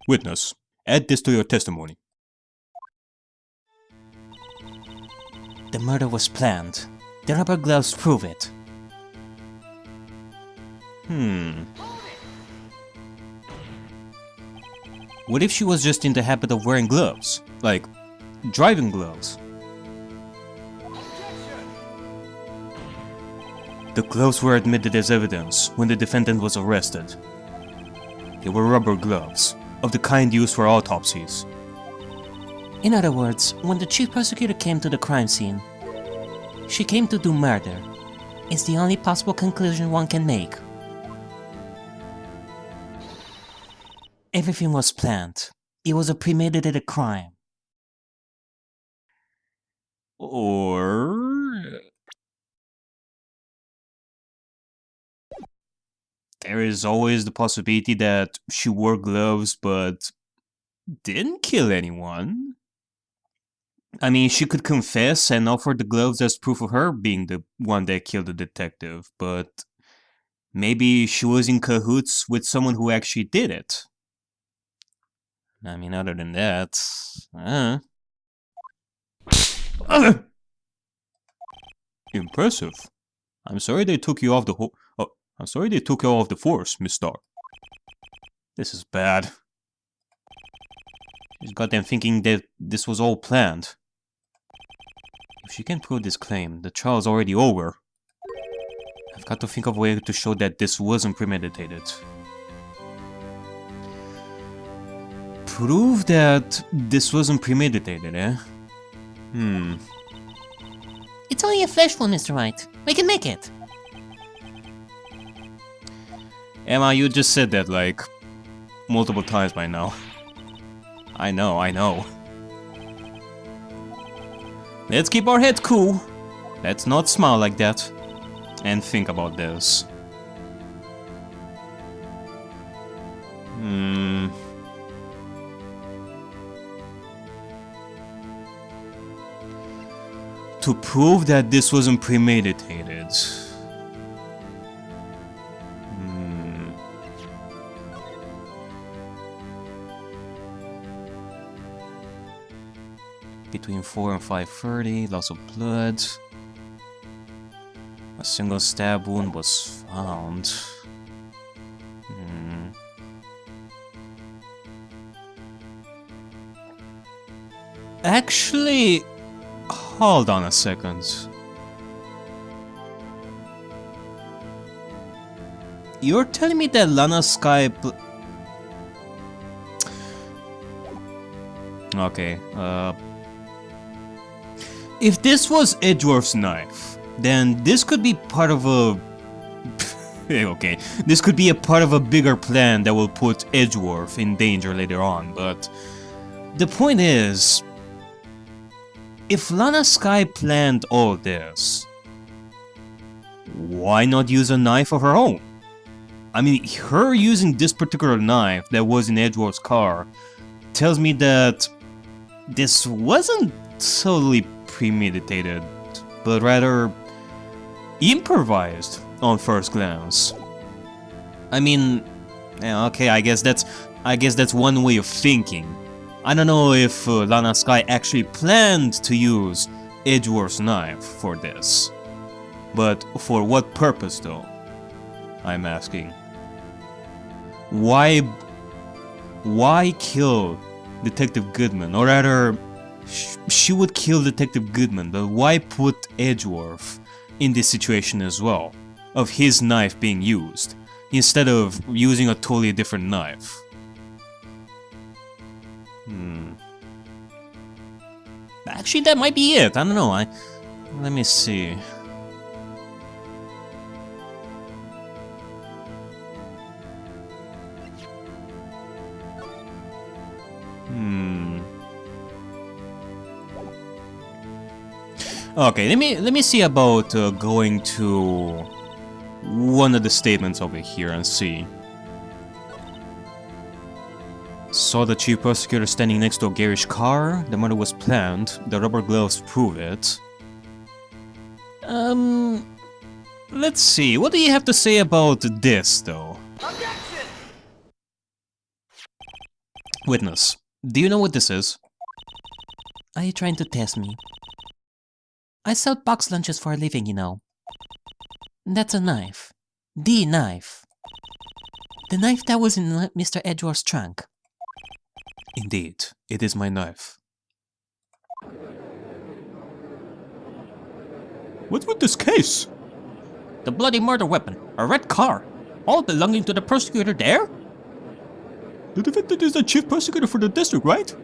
Witness, add this to your testimony. The murder was planned. The rubber gloves prove it. What if she was just in the habit of wearing gloves? Like, driving gloves? The gloves were admitted as evidence when the defendant was arrested. They were rubber gloves, of the kind used for autopsies. In other words, when the chief prosecutor came to the crime scene, she came to do murder. It's the only possible conclusion one can make. Everything was planned. It was a premeditated crime. Or... there is always the possibility that she wore gloves but didn't kill anyone. I mean, she could confess and offer the gloves as proof of her being the one that killed the detective, but maybe she was in cahoots with someone who actually did it. I mean, other than that... Impressive. I'm sorry they took you off the I'm sorry they took you off the force, Miss Stark. This is bad. She's got them thinking that this was all planned. If she can prove this claim, the trial's already over. I've got to think of a way to show that this wasn't premeditated. Prove that this wasn't premeditated, eh? It's only a flash wound, Mr. Wright. We can make it. Emma, you just said that, like, multiple times by now. I know. Let's keep our heads cool. Let's not smile like that. And think about this. To prove that this wasn't premeditated. Between 4 and 5:30, loss of blood. A single stab wound was found. Actually, hold on a second. You're telling me that Lana Sky... Okay, if this was Edgeworth's knife, then this could be part of a... okay, this could be a part of a bigger plan that will put Edgeworth in danger later on, but... the point is... if Lana Sky planned all this, why not use a knife of her own? I mean, her using this particular knife that was in Edgeworth's car tells me that this wasn't solely premeditated, but rather improvised on first glance. I mean, yeah, okay, I guess that's one way of thinking. I don't know if Lana Sky actually planned to use Edgeworth's knife for this. But for what purpose though? I'm asking. Why kill Detective Goodman? Or rather, she would kill Detective Goodman, but why put Edgeworth in this situation as well? Of his knife being used, instead of using a totally different knife. Actually, that might be it. I don't know. Let me see. Okay, let me see about going to one of the statements over here and see. Saw the chief prosecutor standing next to a garish car. The murder was planned. The rubber gloves prove it. Let's see. What do you have to say about this, though? Witness, do you know what this is? Are you trying to test me? I sell box lunches for a living, you know. That's a knife. The knife. The knife that was in Mr. Edgeworth's trunk. Indeed, it is my knife. What's with this case? The bloody murder weapon. A red car. All belonging to the prosecutor there? The defendant is the chief prosecutor for the district, right?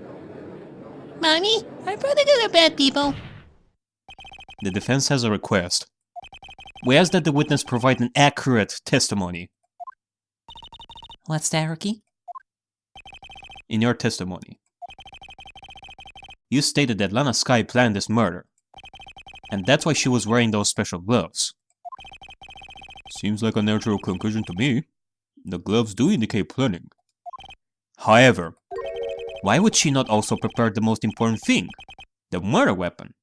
Mommy, our prosecutor are bad people. The defense has a request. We ask that the witness provide an accurate testimony. What's that, Rookie? In your testimony, you stated that Lana Sky planned this murder, and that's why she was wearing those special gloves. Seems like a natural conclusion to me. The gloves do indicate planning. However, why would she not also prepare the most important thing? The murder weapon?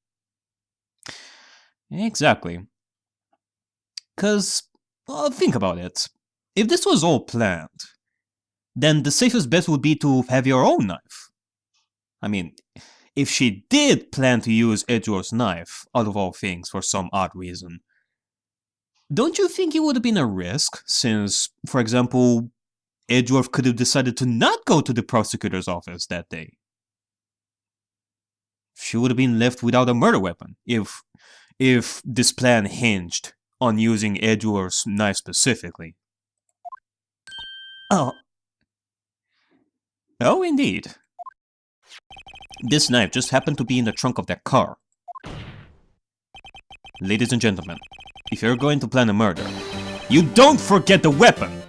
Exactly. Cause, think about it. If this was all planned, then the safest bet would be to have your own knife. I mean, if she did plan to use Edgeworth's knife, out of all things, for some odd reason, don't you think it would have been a risk, since, for example, Edgeworth could have decided to not go to the prosecutor's office that day? She would have been left without a murder weapon, if this plan hinged on using Edgeworth's knife specifically. Oh, indeed. This knife just happened to be in the trunk of that car. Ladies and gentlemen, if you're going to plan a murder, you don't forget the weapon!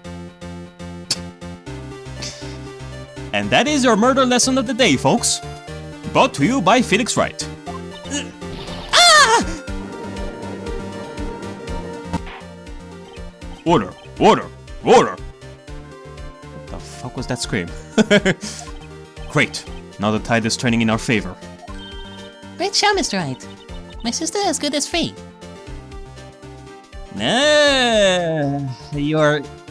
And that is your murder lesson of the day, folks. Brought to you by Phoenix Wright. Order! Order! Order! What the fuck was that scream? Great! Now the tide is turning in our favor. great shot, Mr. Wright. My sister as good as free.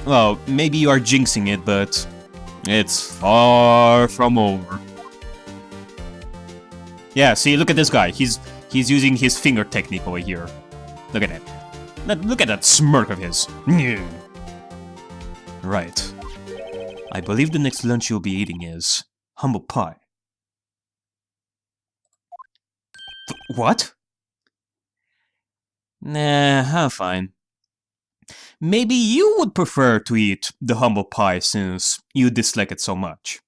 Well, maybe you are jinxing it, but it's far from over. Yeah, see, look at this guy. He's using his finger technique over here. Look at that. Look at that smirk of his. Right. I believe the next lunch you'll be eating is humble pie. What? Nah, I'm fine. Maybe you would prefer to eat the humble pie since you dislike it so much.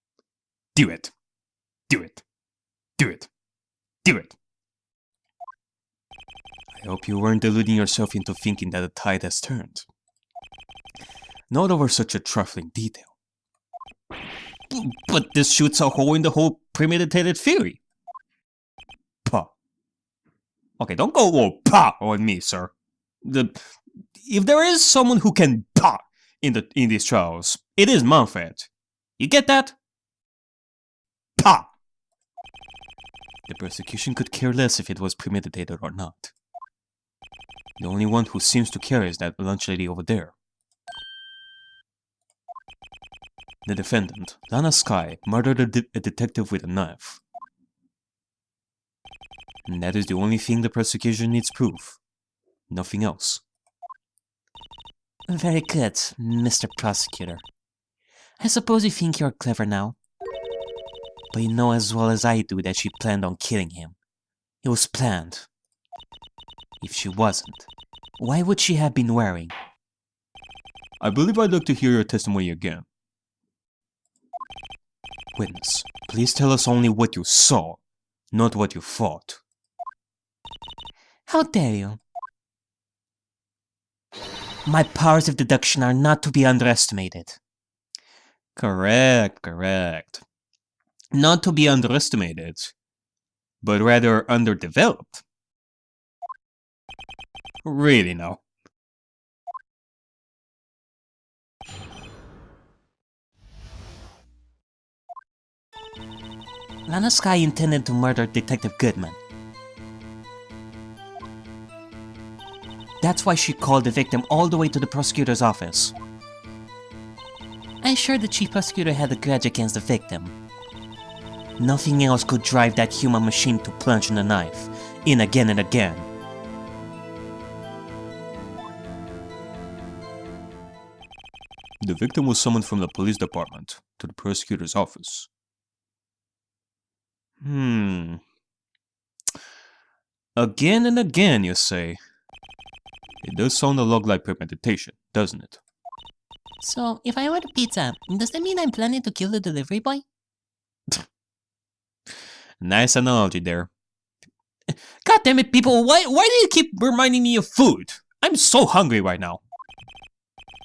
Do it. Do it. Do it. Do it. I hope you weren't deluding yourself into thinking that the tide has turned. Not over such a trifling detail. But this shoots a hole in the whole premeditated theory. Pa. Okay, don't go all pa on me, sir. If there is someone who can pa in these trials, it is Manfred. You get that? Pa! The prosecution could care less if it was premeditated or not. The only one who seems to care is that lunch lady over there. The defendant, Lana Sky, murdered a detective with a knife. And that is the only thing the prosecution needs proof. Nothing else. Very good, Mr. Prosecutor. I suppose you think you're clever now. But you know as well as I do that she planned on killing him. It was planned. If she wasn't, why would she have been wearing? I believe I'd like to hear your testimony again. Witness, please tell us only what you saw, not what you thought. How dare you? My powers of deduction are not to be underestimated. Correct. Not to be underestimated, but rather underdeveloped. Really now. Lana Sky intended to murder Detective Goodman. That's why she called the victim all the way to the prosecutor's office. I'm sure the chief prosecutor had a grudge against the victim, Nothing else could drive that human machine to plunge the knife in again and again. The victim was summoned from the police department to the prosecutor's office. Again and again, you say? It does sound a lot like premeditation, doesn't it? So, if I order pizza, does that mean I'm planning to kill the delivery boy? Nice analogy there. God damn it, people, Why do you keep reminding me of food? I'm so hungry right now.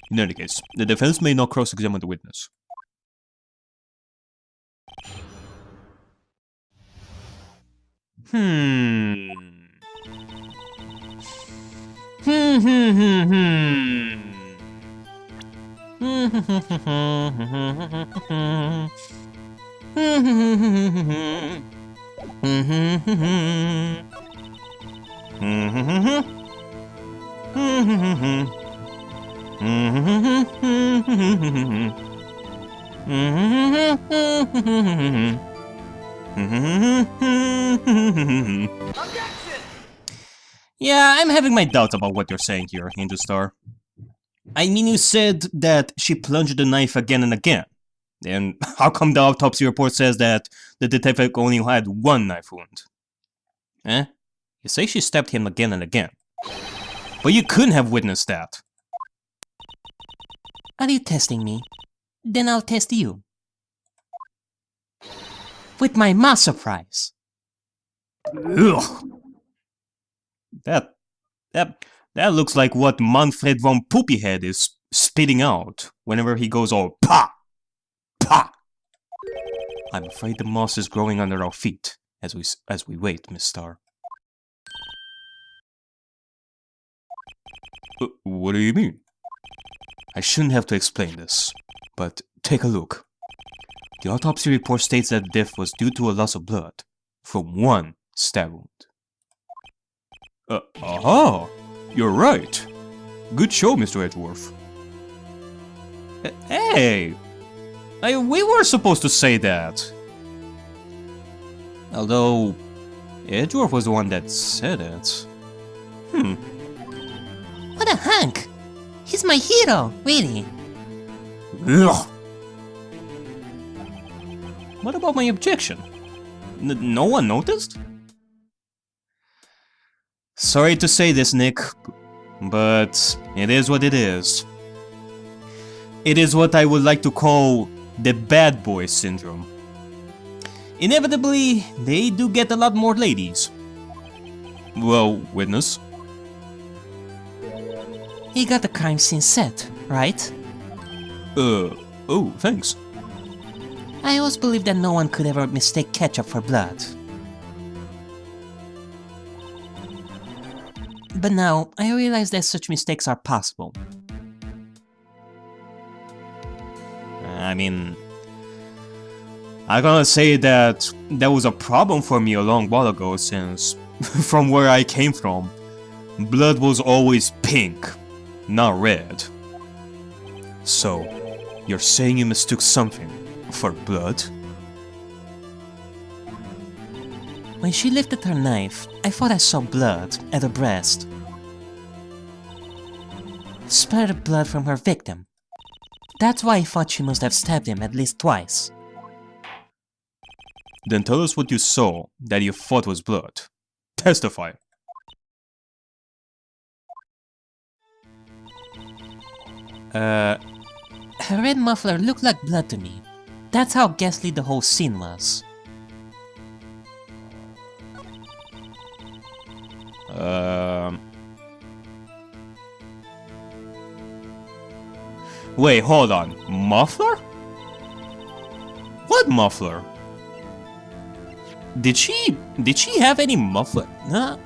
In any case, the defense may not cross-examine the witness. Yeah, I'm having my doubts about what you're saying here, Angel Star. I mean, you said that she plunged the knife again and again. And how come the autopsy report says that the detective only had one knife wound? Eh? You say she stabbed him again and again. But you couldn't have witnessed that. Are you testing me? Then I'll test you. With my mass surprise. Ugh. That looks like what Manfred von Poopyhead is spitting out whenever he goes all pa! Pa! I'm afraid the moss is growing under our feet as we wait, Miss Star. What do you mean? I shouldn't have to explain this, but take a look. The autopsy report states that death was due to a loss of blood from one stab wound. Aha! You're right. Good show, Mr. Edgeworth. Hey! We were supposed to say that. Although, Edgeworth was the one that said it. What a hunk! He's my hero, really. Ugh. What about my objection? No one noticed? Sorry to say this, Nick, but it is what it is. It is what I would like to call the bad boy syndrome. Inevitably, they do get a lot more ladies. Well, witness. He got the crime scene set, right? Oh, thanks. I always believed that no one could ever mistake ketchup for blood. But now, I realize that such mistakes are possible. I mean, I'm gonna say that was a problem for me a long while ago, since from where I came from, blood was always pink, not red. So, you're saying you mistook something for blood? When she lifted her knife, I thought I saw blood at her breast. Splattered blood from her victim. That's why I thought she must have stabbed him at least twice. Then tell us what you saw that you thought was blood. Testify. Her red muffler looked like blood to me. That's how ghastly the whole scene was. Wait, hold on. Muffler? What muffler? Did she have any muffler? Huh?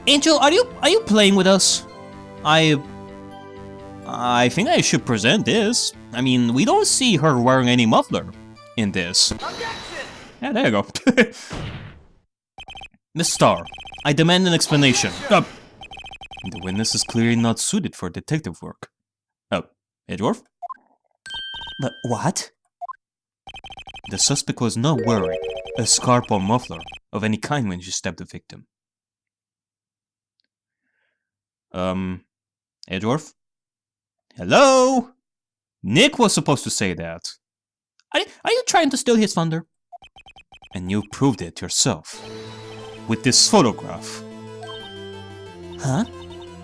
Angel, are you playing with us? I think I should present this. I mean, we don't see her wearing any muffler in this. Objection! Yeah, there you go. Miss Starr, I demand an explanation. The witness is clearly not suited for detective work. Edgeworth? But what? The suspect was not wearing a scarf or muffler of any kind when she stabbed the victim. Edgeworth? Hello? Nick was supposed to say that. Are you trying to steal his thunder? And you proved it yourself. With this photograph. Huh?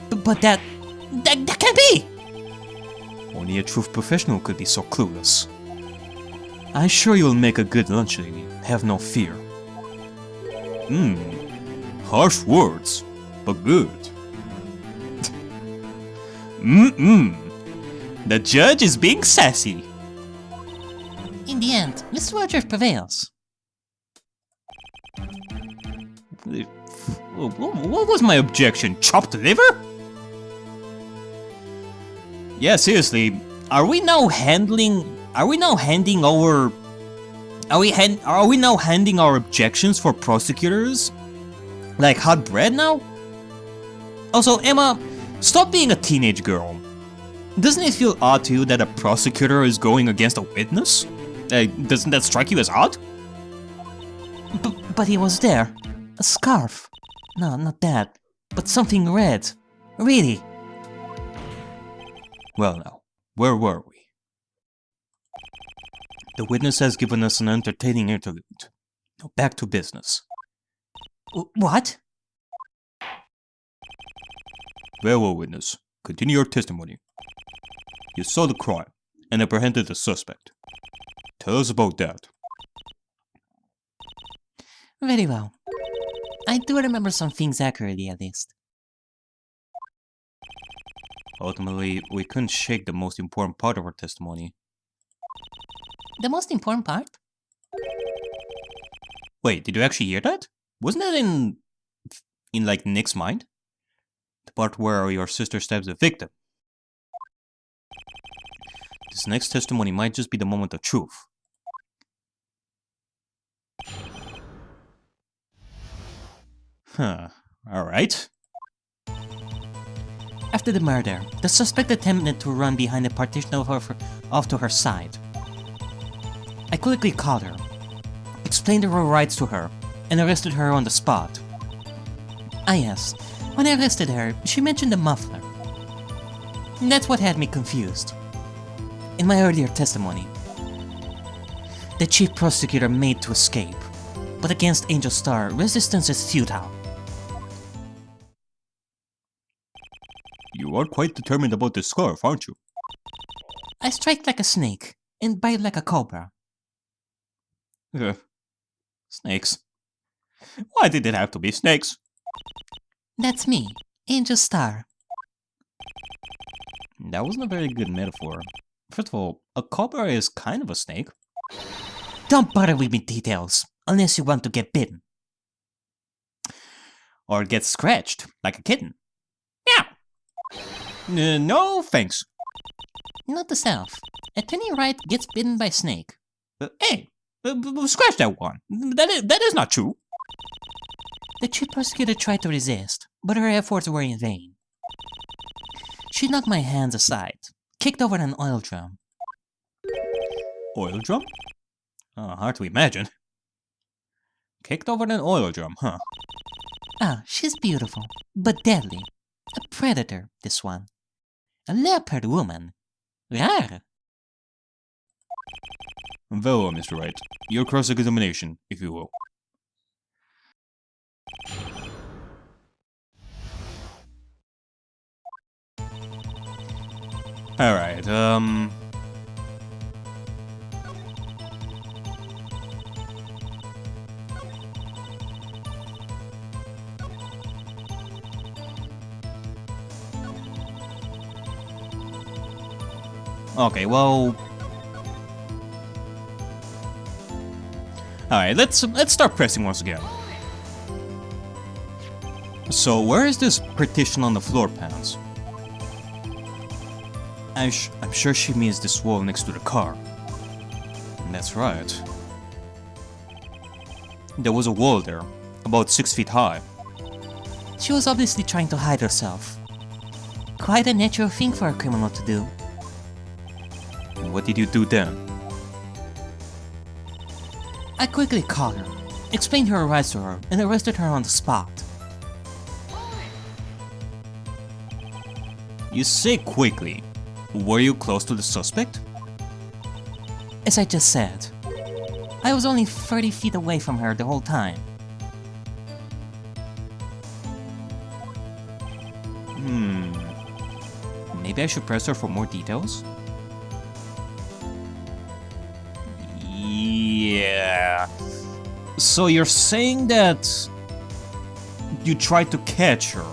But that can't be! Only a true professional could be so clueless. I'm sure you'll make a good lunch lady, have no fear. Harsh words, but good. The judge is being sassy. In the end, Mr. Rogers prevails. What was my objection? Chopped liver? Yeah, seriously, are we now handing our objections for prosecutors? Like hot bread now? Also, Emma, stop being a teenage girl. Doesn't it feel odd to you that a prosecutor is going against a witness? Doesn't that strike you as odd? But he was there. A scarf. No, not that. But something red. Really. Well now, where were we? The witness has given us an entertaining interlude. Now back to business. What? Very well, witness. Continue your testimony. You saw the crime and apprehended the suspect. Tell us about that. Very well. I do remember some things accurately, at least. Ultimately, we couldn't shake the most important part of our testimony. The most important part? Wait, did you actually hear that? Wasn't that in like Nick's mind? The part where your sister stabs the victim. This next testimony might just be the moment of truth. Huh, alright. After the murder, the suspect attempted to run behind the partition off to her side. I quickly caught her, explained her rights to her, and arrested her on the spot. Ah yes, when I arrested her, she mentioned the muffler. That's what had me confused. In my earlier testimony, the chief prosecutor made to escape, but against Angel Star, resistance is futile. You are quite determined about this scarf, aren't you? I strike like a snake, and bite like a cobra. Snakes. Why did it have to be snakes? That's me, Angel Star. That wasn't a very good metaphor. First of all, a cobra is kind of a snake. Don't bother with me details, unless you want to get bitten. Or get scratched, like a kitten. Yeah. No, thanks. Note to self, Attorney Wright gets bitten by snake. Hey, scratch that one. That is not true. The chief prosecutor tried to resist, but her efforts were in vain. She knocked my hands aside, kicked over an oil drum. Oil drum? Hard to imagine. Kicked over an oil drum, huh? Ah, she's beautiful, but deadly. A predator, this one. A leopard woman. Rawr. Very well, Mr. Wright. Your cross-examination, if you will. Alright, okay, well... Alright, let's start pressing once again. So, where is this partition on the floor pans? I'm sure she means this wall next to the car. That's right. There was a wall there, About 6 feet high. She was obviously trying to hide herself. Quite a natural thing for a criminal to do. What did you do then? I quickly caught her, explained her rights to her, and arrested her on the spot. You say quickly. Were you close to the suspect? As I just said, I was only 30 feet away from her the whole time. Maybe I should press her for more details? Yeah. So you're saying that you tried to catch her?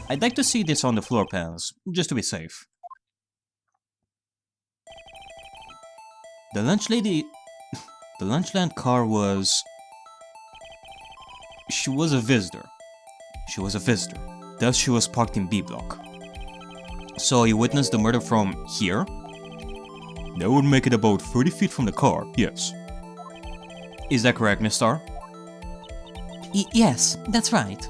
I'd like to see this on the floor plans, just to be safe. The lunch lady... The Lunchland car was... She was a visitor. Thus she was parked in B block. So you witnessed the murder from here? That would make it about 30 feet from the car, yes. Is that correct, Miss Star? Yes, that's right.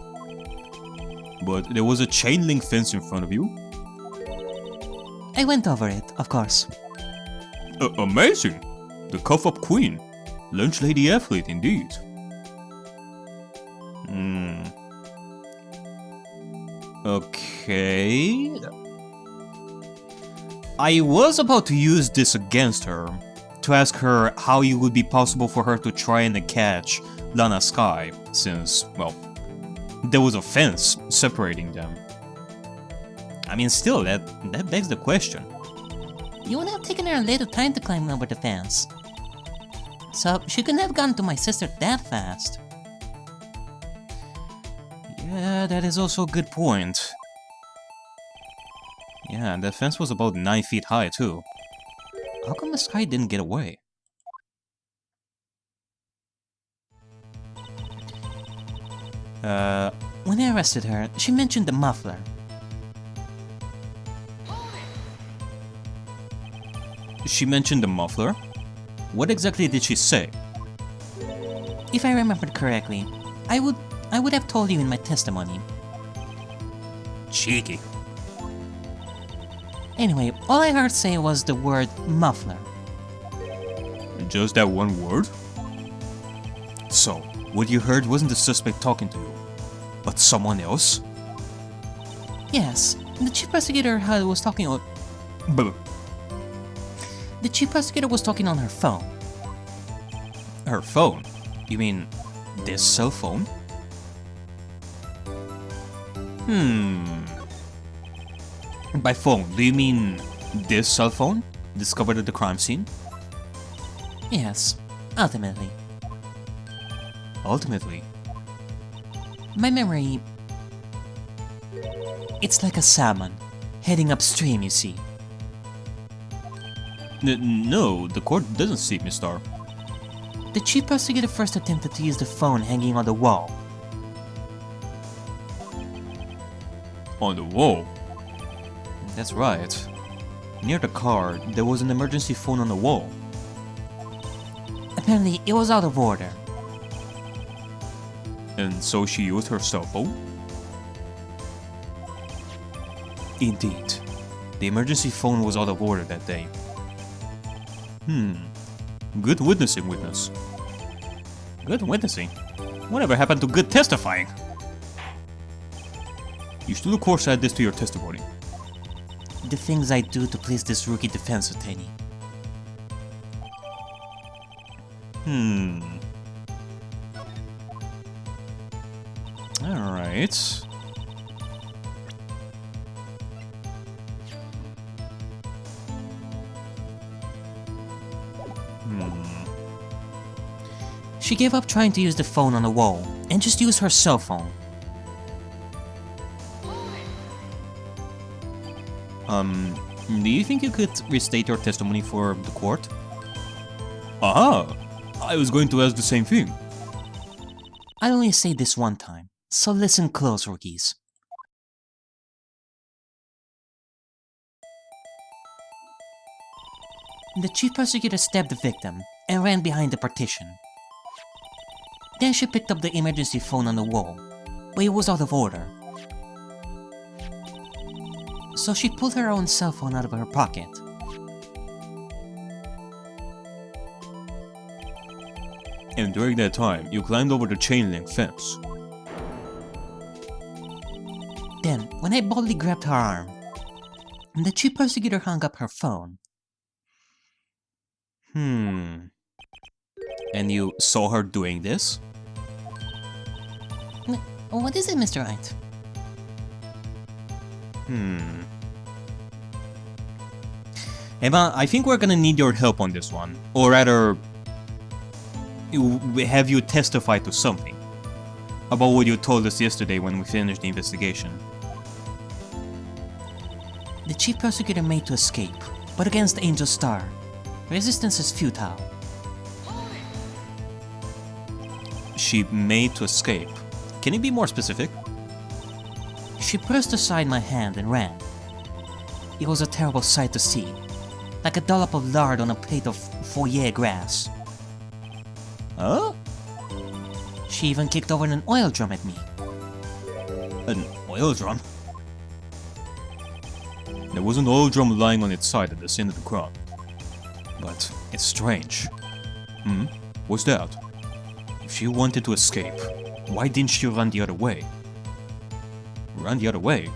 But there was a chain link fence in front of you? I went over it, of course. Amazing! The cuff-up queen. Lunch lady athlete, indeed. Okay... I was about to use this against her, to ask her how it would be possible for her to try and catch Lana Sky, since, well, there was a fence separating them. I mean, still, that begs the question. You would have taken her a little time to climb over the fence. So, she couldn't have gone to my sister that fast. Yeah, that is also a good point. Yeah, the fence was about 9 feet high, too. How come the Sky didn't get away? When I arrested her, she mentioned the muffler. She mentioned the muffler? What exactly did she say? If I remembered correctly, I would have told you in my testimony. Cheeky. Anyway, all I heard say was the word muffler. Just that one word? So, what you heard wasn't the suspect talking to you, but someone else? Yes, the chief prosecutor was talking on... The chief prosecutor was talking on her phone. Her phone? You mean this cell phone? By phone, do you mean this cell phone discovered at the crime scene? Yes, ultimately. Ultimately? My memory... It's like a salmon, heading upstream, you see. No, the court doesn't see, Miss Star. The chief prosecutor first attempted to use the phone hanging on the wall. On the wall? That's right. Near the car, there was an emergency phone on the wall. Apparently, it was out of order. And so she used her cell phone? Indeed. The emergency phone was out of order that day. Good witnessing, witness. Good witnessing? Whatever happened to good testifying? You should of course add this to your testimony. The things I do to please this rookie defense attorney. Alright. She gave up trying to use the phone on the wall and just used her cell phone. Do you think you could restate your testimony for the court? Aha! I was going to ask the same thing. I'll only say this one time, so listen close, rookies. The chief prosecutor stabbed the victim and ran behind the partition. Then she picked up the emergency phone on the wall, but it was out of order. So she pulled her own cell phone out of her pocket. And during that time, you climbed over the chain link fence. Then, when I boldly grabbed her arm, the chief prosecutor hung up her phone. And you saw her doing this? What is it, Mr. Wright? Emma, I think we're gonna need your help on this one. Or rather, have you testify to something about what you told us yesterday when we finished the investigation. The chief prosecutor made to escape, but against Angel Star, resistance is futile. She made to escape. Can you be more specific? She pressed aside my hand and ran. It was a terrible sight to see, like a dollop of lard on a plate of foyer grass. Huh? She even kicked over an oil drum at me. An oil drum? There was an oil drum lying on its side at the center of the crowd. But it's strange. What's that? If she wanted to escape, why didn't she run the other way? Run the other way?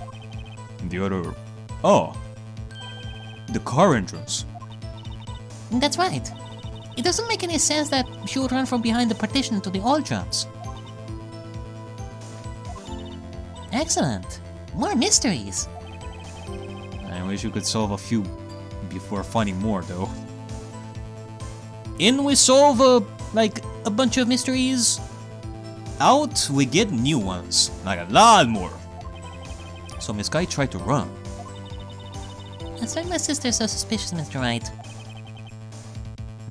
The other... Oh! The car entrance. That's right. It doesn't make any sense that she would run from behind the partition to the oil drums. Excellent. More mysteries. I wish you could solve a few before finding more, though. In we solve a bunch of mysteries. Out we get new ones, like a lot more. So Miss Guy tried to run. That's why my sister's so suspicious, Mr. Wright.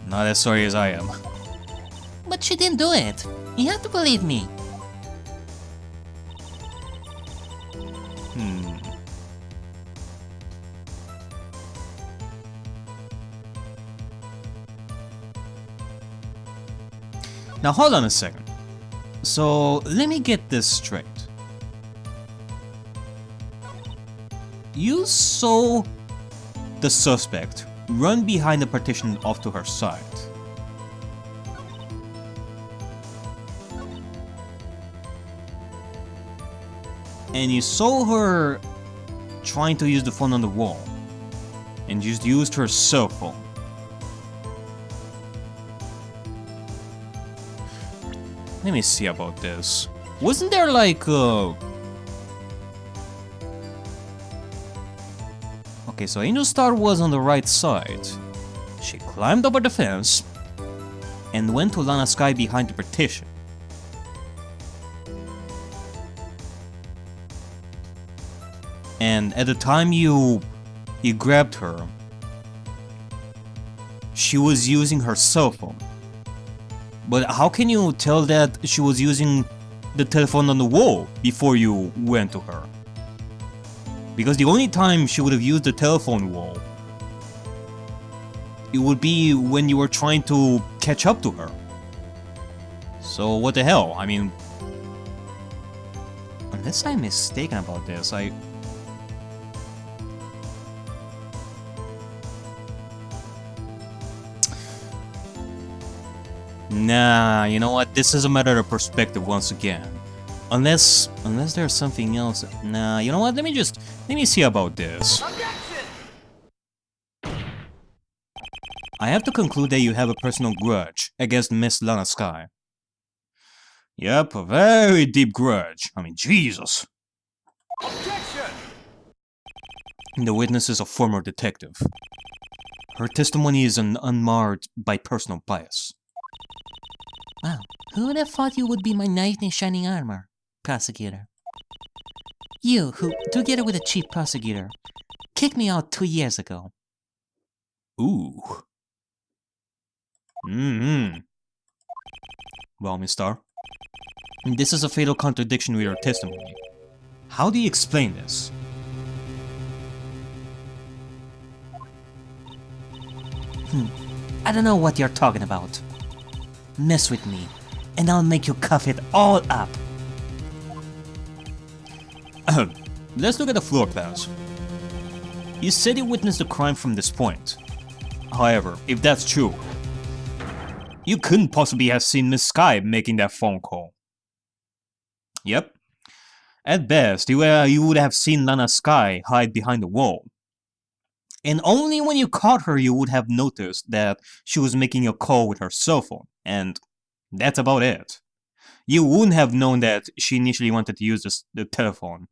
Not as sorry as I am. But she didn't do it. You have to believe me. Now hold on a second. So let me get this straight. You saw the suspect run behind the partition off to her side. And you saw her trying to use the phone on the wall. And just used her cell phone. Let me see about this. Wasn't there like Okay, so Angel Star was on the right side. She climbed over the fence and went to Lana Sky behind the partition. And at the time you grabbed her, she was using her cell phone. But how can you tell that she was using the telephone on the wall before you went to her? Because the only time she would have used the telephone wall, it would be when you were trying to catch up to her. So what the hell? I mean, unless I'm mistaken about this, Nah, you know what? This is a matter of perspective once again. Unless there's something else. Nah, you know what? Let me see about this. Objection! I have to conclude that you have a personal grudge against Miss Lana Sky. Yep, a very deep grudge. I mean, Jesus. Objection! The witness is a former detective. Her testimony is unmarred by personal bias. Wow, who would have thought you would be my knight in shining armor, prosecutor? You, who, together with the chief prosecutor, kicked me out 2 years ago. Ooh. Well, Miss Star, this is a fatal contradiction with your testimony. How do you explain this? I don't know what you're talking about. Mess with me, and I'll make you cough it all up. Let's look at the floor plans. You said you witnessed the crime from this point. However, if that's true, you couldn't possibly have seen Miss Sky making that phone call. Yep. At best, you would have seen Lana Sky hide behind the wall. And only when you caught her you would have noticed that she was making a call with her cell phone, and that's about it. You wouldn't have known that she initially wanted to use the telephone,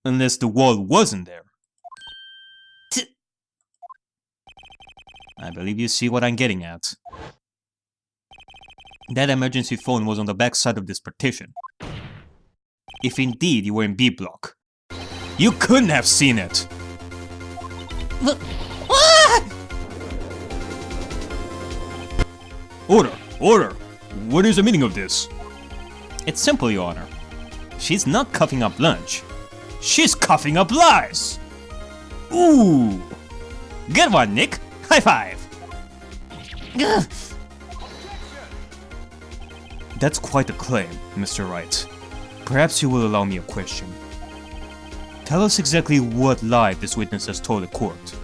unless the wall wasn't there. I believe you see what I'm getting at. That emergency phone was on the back side of this partition. If indeed you were in B block, you couldn't have seen it! Order! Order! What is the meaning of this? It's simple, Your Honor. She's not coughing up lunch. She's coughing up lies! Ooh! Good one, Nick! High five! That's quite a claim, Mr. Wright. Perhaps you will allow me a question. Tell us exactly what lie this witness has told the court.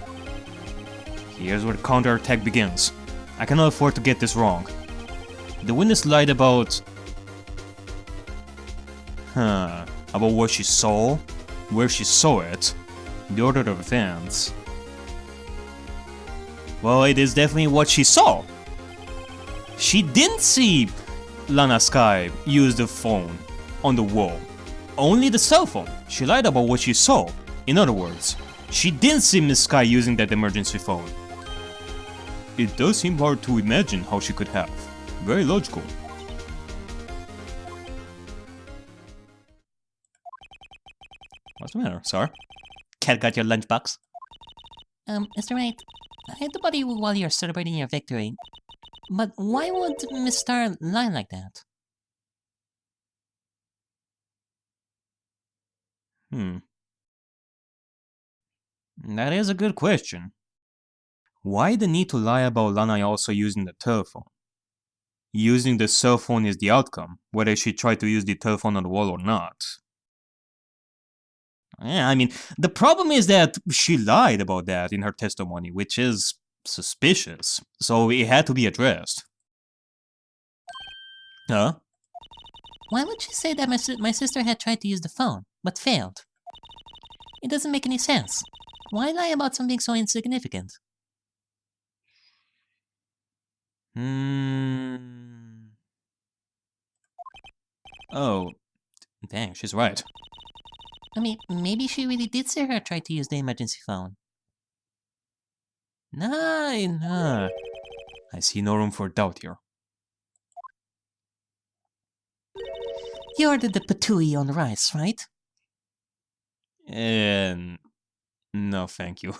Here's where the counterattack begins. I cannot afford to get this wrong. The witness lied about what she saw, where she saw it, the order of events. Well, it is definitely what she saw. She didn't see Lana Sky use the phone on the wall. Only the cell phone. She lied about what she saw. In other words, she didn't see Miss Sky using that emergency phone. It does seem hard to imagine how she could have. Very logical. What's the matter, sir? Cat got your lunchbox? Mr. Wright, I had to bother you while you're celebrating your victory. But why would Miss Star lie like that? That is a good question. Why the need to lie about Lana also using the telephone? Using the cell phone is the outcome, whether she tried to use the telephone on the wall or not. Yeah, I mean, the problem is that she lied about that in her testimony, which is suspicious, so it had to be addressed. Huh? Why would she say that my sister had tried to use the phone, but failed? It doesn't make any sense. Why lie about something so insignificant? Oh, dang, she's right. I mean, maybe she really did see her try to use the emergency phone. Nah. I see no room for doubt here. You ordered the patooey on rice, right? No, thank you.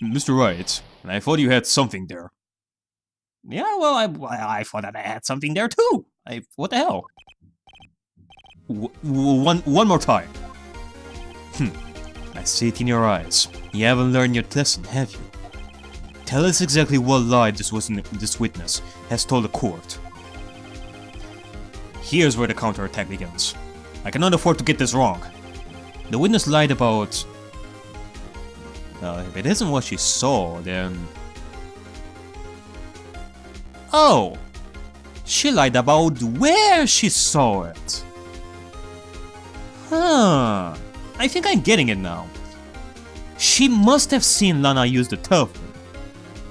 Mr. Wright, I thought you had something there. Yeah, well, I thought that I had something there too. What the hell? One more time. I see it in your eyes. You haven't learned your lesson, have you? Tell us exactly what lie this witness has told the court. Here's where the counterattack begins. I cannot afford to get this wrong. The witness lied about... if it isn't what she saw, then... Oh! She lied about where she saw it. Huh. I think I'm getting it now. She must have seen Lana use the telephone.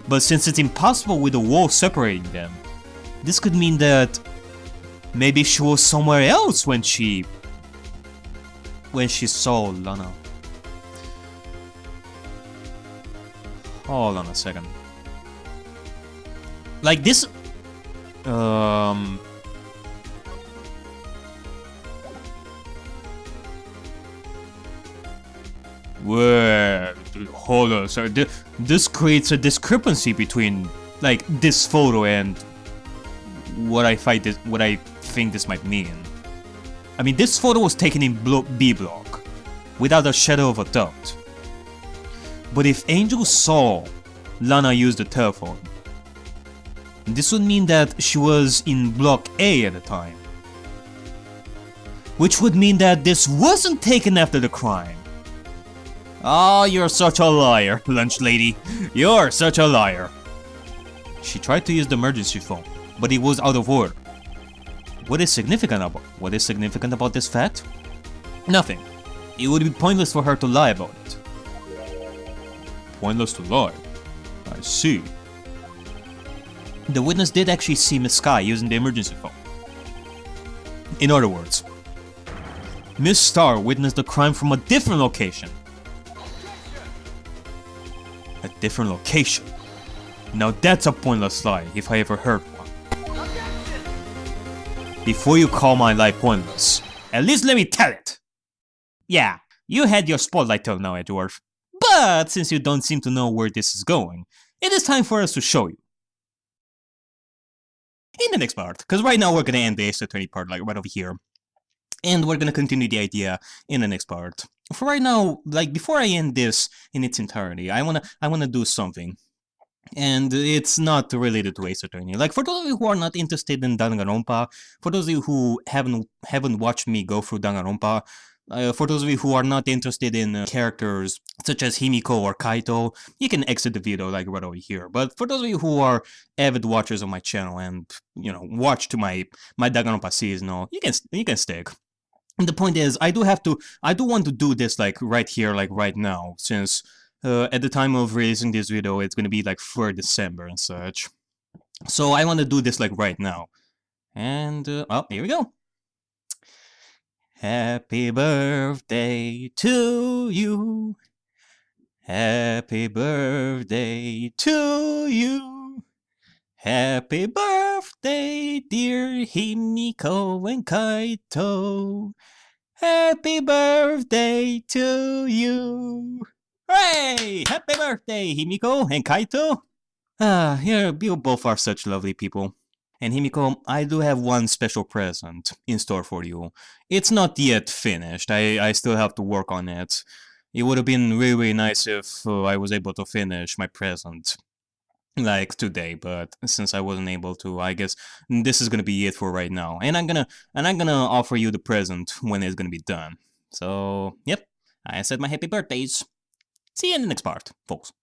But since it's impossible with the wall separating them, this could mean that maybe she was somewhere else when she saw Lana. Hold on a second. Like this... Well, hold on, sir. This creates a discrepancy between, like, this photo and what I think this might mean. I mean, this photo was taken in B block, without a shadow of a doubt. But if Angel saw Lana use the telephone, This would mean that she was in Block A at the time. Which would mean that this wasn't taken after the crime. Ah, you're such a liar, lunch lady. You're such a liar. She tried to use the emergency phone, but it was out of order. What is significant about this fact? Nothing. It would be pointless for her to lie about it. Pointless to lie? I see. The witness did actually see Miss Sky using the emergency phone. In other words, Miss Star witnessed the crime from a different location. A different location? Now that's a pointless lie, if I ever heard one. Before you call my lie pointless, at least let me tell it! Yeah, you had your spotlight till now, Edgeworth. But since you don't seem to know where this is going, it is time for us to show you. In the next part, because right now we're gonna end the Ace Attorney part, like right over here. And we're gonna continue the idea in the next part. For right now, like before I end this in its entirety, I wanna do something. And it's not related to Ace Attorney. Like for those of you who are not interested in Danganronpa, for those of you who haven't watched me go through Danganronpa, for those of you who are not interested in characters such as Himiko or Kaito, you can exit the video like right over here. But for those of you who are avid watchers of my channel and watch to my Danganronpa seasonal, you can stick. And the point is, I do want to do this like right here, like right now, since at the time of releasing this video, it's gonna be like for December and such. So I want to do this like right now. And well, here we go. Happy birthday to you. Happy birthday to you. Happy birthday, dear Himiko and Kaito. Happy birthday to you. Hooray! Happy birthday, Himiko and Kaito. Ah, you both are such lovely people. And Himiko, I do have one special present in store for you. It's not yet finished. I still have to work on it. It would have been really, really nice if I was able to finish my present like today, but since I wasn't able to, I guess this is gonna be it for right now. And I'm gonna offer you the present when it's gonna be done. So, yep, I said my happy birthdays. See you in the next part, folks.